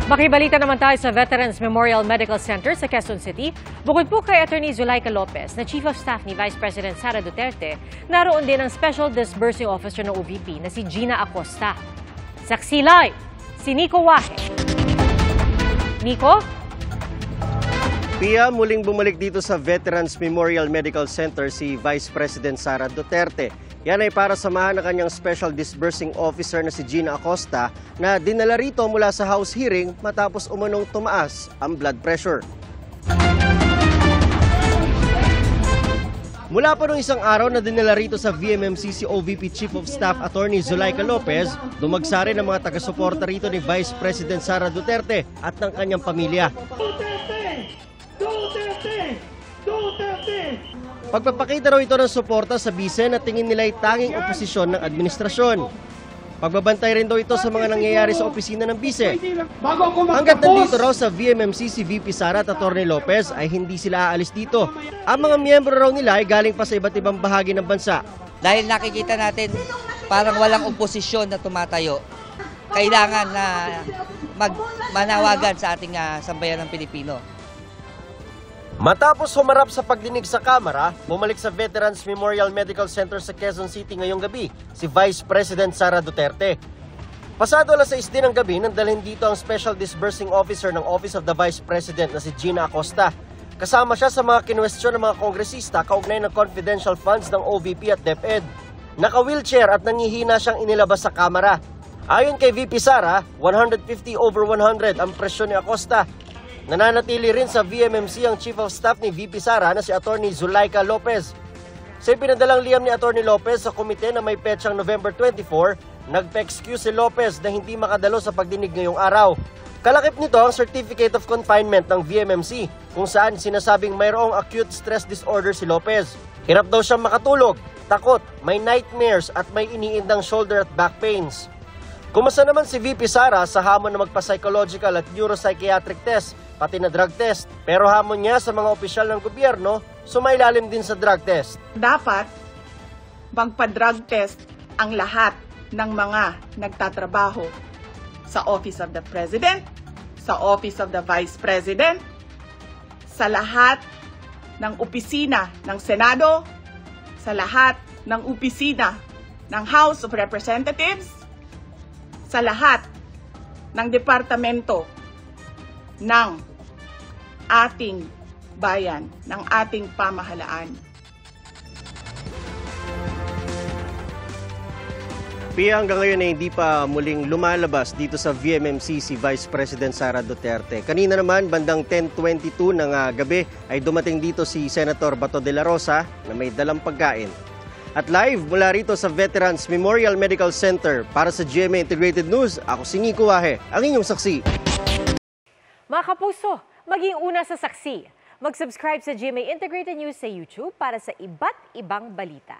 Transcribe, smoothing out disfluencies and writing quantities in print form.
Makibalita naman tayo sa Veterans Memorial Medical Center sa Quezon City. Bukod po kay Atty. Zuleika Lopez na Chief of Staff ni Vice President Sara Duterte, naroon din ang Special Disbursing Officer ng OVP na si Gina Acosta. Saksi live, si Nico Wahe. Nico? Pia, muling bumalik dito sa Veterans Memorial Medical Center si Vice President Sara Duterte. Yan ay para samahan ng kanyang Special Disbursing Officer na si Gina Acosta na dinala rito mula sa House hearing matapos umanong tumaas ang blood pressure. Mula pa noong isang araw na dinala rito sa VMMC si OVP Chief of Staff Atty. Zuleika Lopez, dumagsa rin ang mga taga-suporta rito ni Vice President Sara Duterte at ng kanyang pamilya. Pagpapakita raw ito ng suporta sa bise na tingin nila ay tanging oposisyon ng administrasyon. Pagbabantay rin daw ito sa mga nangyayari sa opisina ng bise. Hanggat nandito raw sa VMMC si VP Sara at Atty. Lopez ay hindi sila aalis dito. Ang mga miyembro raw nila ay galing pa sa iba't ibang bahagi ng bansa. Dahil nakikita natin parang walang oposisyon na tumatayo, kailangan na manawagan sa ating sambayan ng Pilipino. Matapos humarap sa pagdinig sa Kamara, bumalik sa Veterans Memorial Medical Center sa Quezon City ngayong gabi si Vice President Sara Duterte. Pasado alas 6 din ng gabi nang dalhin dito ang Special Disbursing Officer ng Office of the Vice President na si Gina Acosta. Kasama siya sa mga kinwestiyon ng mga kongresista kaugnay ng confidential funds ng OVP at DepEd. Naka-wheelchair at nangihina siyang inilabas sa Kamara. Ayon kay VP Sara, 150/100 ang presyon ni Acosta. Nananatili rin sa VMMC ang Chief of Staff ni VP Sara na si Atty. Zuleika Lopez. Sa ipinadalang liham ni Atty. Lopez sa komite na may petsang November 24, nagpa-excuse si Lopez na hindi makadalo sa pagdinig ngayong araw. Kalakip nito ang Certificate of Confinement ng VMMC kung saan sinasabing mayroong acute stress disorder si Lopez. Hirap daw siyang makatulog, takot, may nightmares at may iniindang shoulder at back pains. Kumusta naman si VP Sara sa hamon na magpa-psychological at neuropsychiatric test, pati na drug test. Pero hamon niya sa mga opisyal ng gobyerno, sumailalim din sa drug test. Dapat magpa-drug test ang lahat ng mga nagtatrabaho sa Office of the President, sa Office of the Vice President, sa lahat ng opisina ng Senado, sa lahat ng opisina ng House of Representatives, sa lahat ng departamento ng ating bayan, ng ating pamahalaan. Pia, hanggang ngayon ay hindi pa muling lumalabas dito sa VMMC si Vice President Sara Duterte. Kanina naman, bandang 10:22 ng gabi, ay dumating dito si Senator Bato de la Rosa na may dalang pagkain. At live mula rito sa Veterans Memorial Medical Center para sa GMA Integrated News, ako si Nico Wahe, ang inyong saksi. Mga kapuso, maging una sa saksi. Mag-subscribe sa GMA Integrated News sa YouTube para sa iba't ibang balita.